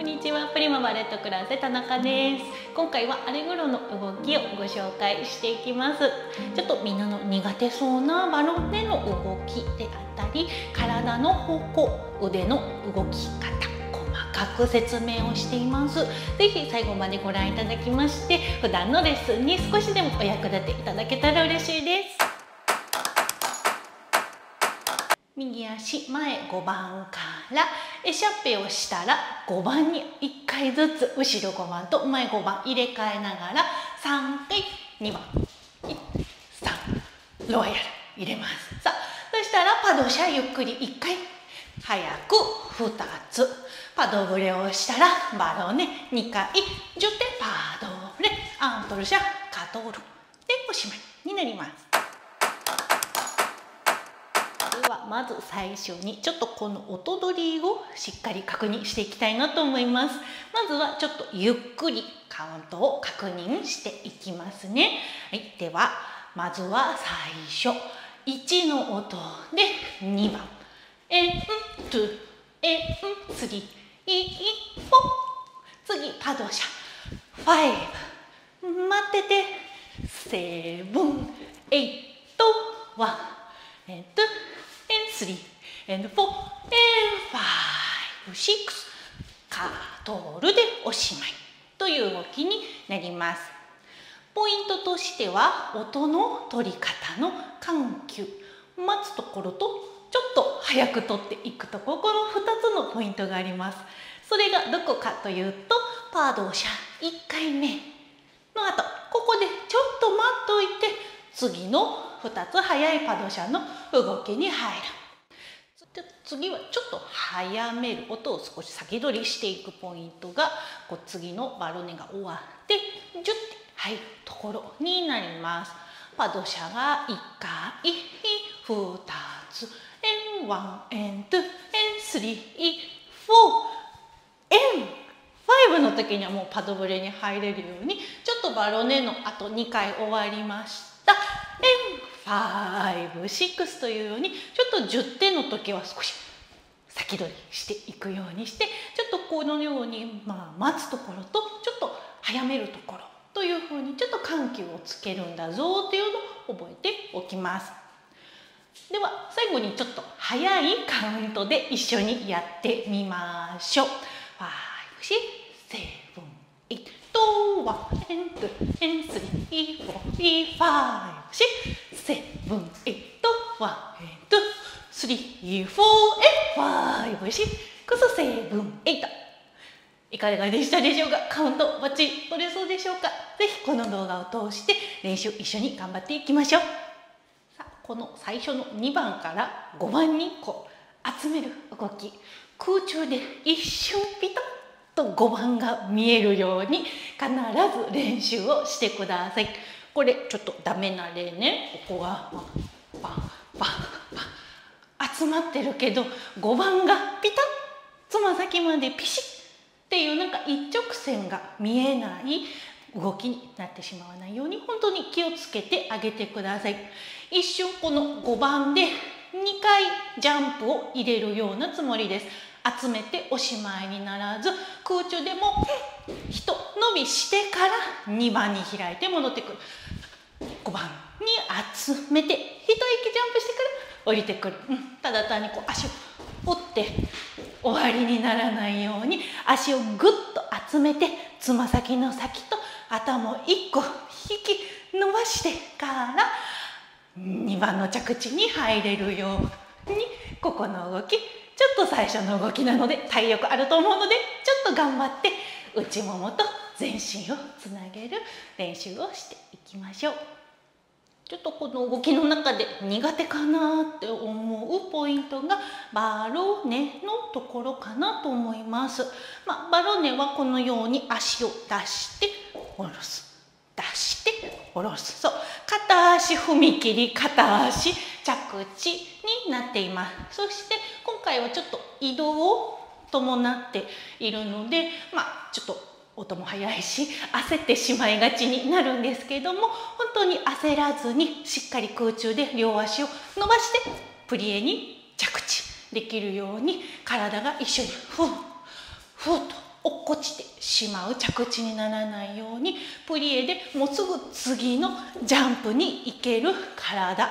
にちは、プリマバレットクラスで田中です。今回はアレグロの動きをご紹介していきます。ちょっとみんなの苦手そうなバロネの動きであったり、体の方向、腕の動き方、細かく説明をしています。ぜひ最後までご覧いただきまして、普段のレッスンに少しでもお役立ていただけたら嬉しいです。右足前5番からエシャッペをしたら5番に1回ずつ後ろ5番と前5番入れ替えながら3回2番3ロイヤル入れます。さあ、そしたらパドシャゆっくり1回早く2つパドブレをしたらバロネ2回ジュテパドレアントルシャカトールでおしまいになります。ではまず最初にちょっとこの音取りをしっかり確認していきたいなと思います。まずはちょっとゆっくりカウントを確認していきますね。はい、ではまずは最初1の音で2番エントゥエンスリーフォ次パドシャ5待っててセブンエイトワンエントゥ3 and 4 and 5 6カトールでおしまいという動きになります。ポイントとしては音の取り方の緩急、待つところとちょっと早く取っていくところ、この2つのポイントがあります。それがどこかというと、パドシャ1回目の後ここでちょっと待っといて次の2つ早いパドシャの動きに入る。次はちょっと早める音を少し先取りしていくポイントが次のバロネが終わってジュッて入るところになります。パドシャが1回2つ1 and 2 and 3 4 5の時にはもうパドブレに入れるようにちょっとバロネのあと2回終わりました。5、6というようにちょっと10点の時は少し先取りしていくようにして、ちょっとこのように待つところとちょっと早めるところというふうにちょっと緩急をつけるんだぞっていうのを覚えておきます。では最後にちょっと早いカウントで一緒にやってみましょう。5、6、7、8、1 and 2 and 3 4 5 6 7 8 1 and 3 4 5 6 7 8いかがでしたでしょうか。カウントバッチリ取れそうでしょうか。ぜひこの動画を通して練習一緒に頑張っていきましょう。さあ、この最初の2番から5番に集める動き、空中で一瞬ピタッと5番が見えるように必ず練習をしてください。これちょっとダメな例ね。ここがパンパンパン集まってるけど5番がピタッつま先までピシッっていうなんか一直線が見えない動きになってしまわないように本当に気をつけてあげてください。一瞬この5番で2回ジャンプを入れるようなつもりです。集めておしまいにならず、空中でもひと伸びしてから2番に開いて戻ってくる。5番に集めて一息ジャンプしてから降りてくる。ただ単に足を折って終わりにならないように足をぐっと集めてつま先の先と頭を1個引き伸ばしてから2番の着地に入れるように、ここの動きちょっと最初の動きなので体力あると思うのでちょっと頑張って内ももと全身をつなげる練習をしていきましょう。ちょっとこの動きの中で苦手かなって思うポイントがバロネのところかなと思います。バロネはこのように足を出して下ろす、出して下ろす、そう片足踏み切り片足着地になっています。そして今回はちょっと移動を伴っているのでちょっと音も速いし焦ってしまいがちになるんですけれども、本当に焦らずにしっかり空中で両足を伸ばしてプリエに着地できるように体が一緒にふっと落っこちてしまう着地にならないように、プリエでもうすぐ次のジャンプに行ける体、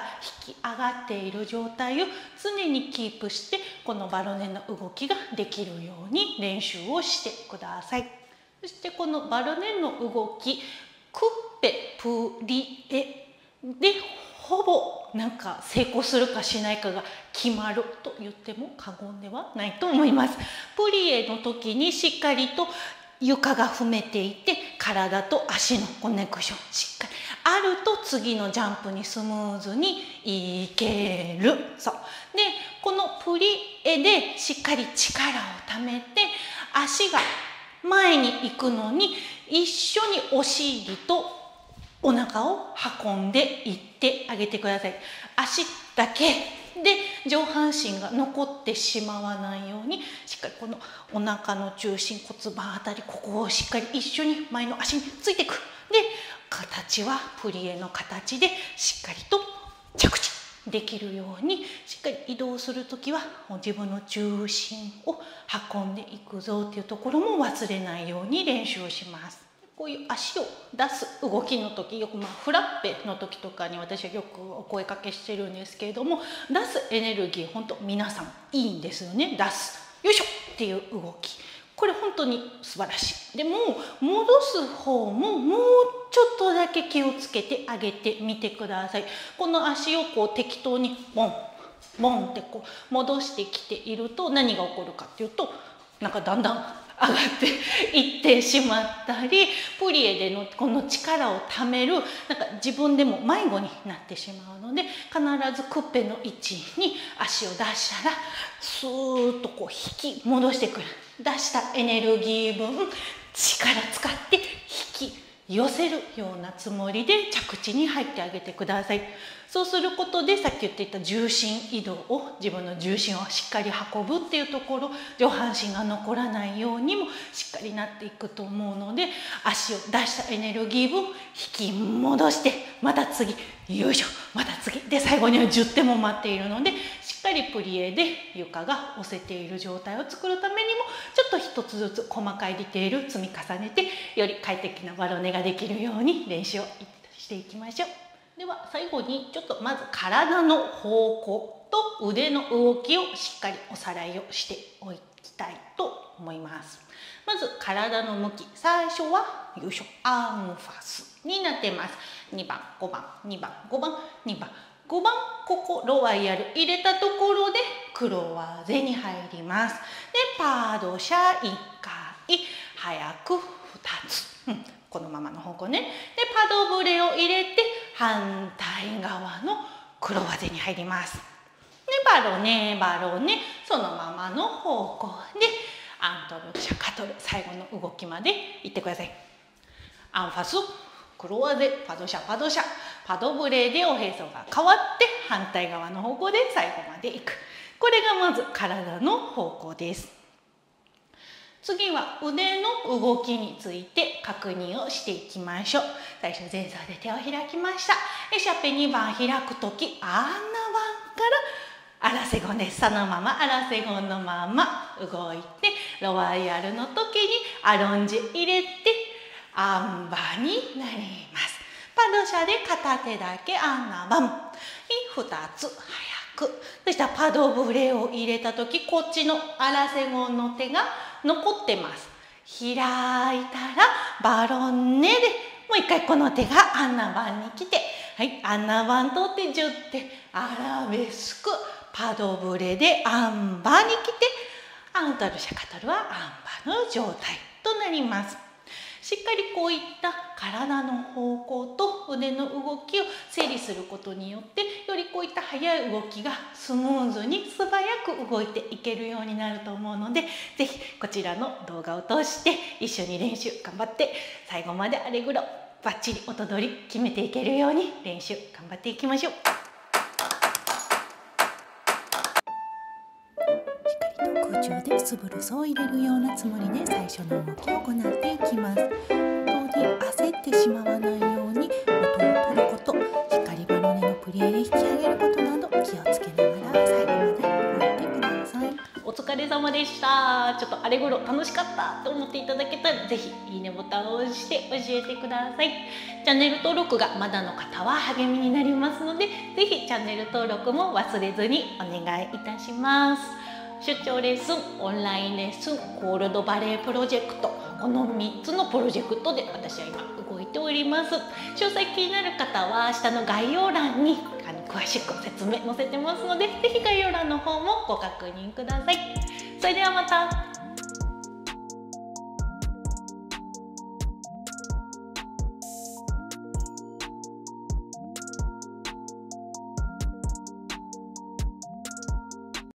引き上がっている状態を常にキープして、このバロネの動きができるように練習をしてください。そしてこのバロネの動き、クッペプリエでほぼ成功するかしないかが決まると言っても過言ではないと思います。プリエの時にしっかりと床が踏めていて、体と足のコネクションしっかりあると、次のジャンプにスムーズにいける。そうで、このプリエでしっかり力をためて、足が前に行くのに一緒にお尻とお腹を運んでいってあげてください。足だけで上半身が残ってしまわないように、しっかりこのお腹の中心、骨盤あたり、ここをしっかり一緒に前の足についていく。で、形はプリエの形でしっかりと着地できるように、しっかり移動するときは自分の重心を運んでいくぞっていうところも忘れないように練習をします。こういう足を出す動きの時、よくフラッペの時とかに私はよくお声かけしてるんですけれども、出すエネルギー本当皆さんいいんですよね。出すよいしょっていう動き、これ本当に素晴らしい。でも戻す方ももうちょっとだけ気をつけてあげてみてください。この足を適当にボンボンって戻してきていると、何が起こるかっていうと、だんだん上がっていってしまったり、プリエでのこの力をためる自分でも迷子になってしまうので、必ずクッペの位置に足を出したらスーッと引き戻してくる。出したエネルギー分力使って引き寄せるようなつもりで着地に入ってあげてください。そうすることで、さっき言っていた重心移動を、自分の重心をしっかり運ぶっていうところ、上半身が残らないようにもしっかりなっていくと思うので、足を出したエネルギー分引き戻して、また次よいしょ、また次で、最後には10点も待っているので、しっかりプリエで床が押せている状態を作るためにも、ちょっと一つずつ細かいディテール積み重ねて、より快適なバロネができるように練習をしていきましょう。では最後にちょっとまず体の方向と腕の動きをしっかりおさらいをしておきたいと思います。まず体の向き、最初はよいしょ、アンファスになってます。2番5番2番5番2番5番、ここロワイヤル入れたところでクロワーゼに入ります。で、パドシャ1回、早く2つ、このままの方向ね。で、パドブレを入れて反対側のクロワーゼに入ります。で、バロネバロネ、そのままの方向でアントルシャカトル、最後の動きまでいってください。アンファス、クロワーゼ、パドシャパドシャ、パドブレでおへそが変わって反対側の方向で最後までいく。これがまず体の方向です。次は腕の動きについて確認をしていきましょう。最初前座で手を開きました。で、シャペ2番開くとき、アンナバンからアラセゴンです。そのままアラセゴンのまま動いて、ロワイヤルの時にアロンジ入れてアンバになります。パドシャで片手だけアンナバンに2つ早く。そしたらパドブレを入れた時、こっちのアラセゴンの手が残ってます。開いたらバロンネでもう一回この手がアンナバンに来て、はい、アンナバン取って10手アラベスク、パドブレでアンバに来て、アントルシャカトルはアンバの状態となります。しっかりこういった体の方向と腕の動きを整理することによって、よりこういった速い動きがスムーズに素早く動いていけるようになると思うので、ぜひこちらの動画を通して一緒に練習頑張って、最後までアレグロバッチリ音取り決めていけるように練習頑張っていきましょう。空中でスブルスを入れるようなつもりで最初の動きを行っていきます。本当に焦ってしまわないように音を取ること、しっかりバロネのプリエで引き上げることなど気をつけながら最後まで動いてください。お疲れ様ででした。ちょっとアレグロ楽しかったと思っていただけたら、ぜひいいねボタンを押して教えてください。チャンネル登録がまだの方は励みになりますので、ぜひチャンネル登録も忘れずにお願いいたします。出張レッスン、オンラインレッスン、コールドバレープロジェクト、この3つのプロジェクトで私は今動いております。詳細気になる方は下の概要欄に詳しく説明載せてますので、ぜひ概要欄の方もご確認ください。それではまた。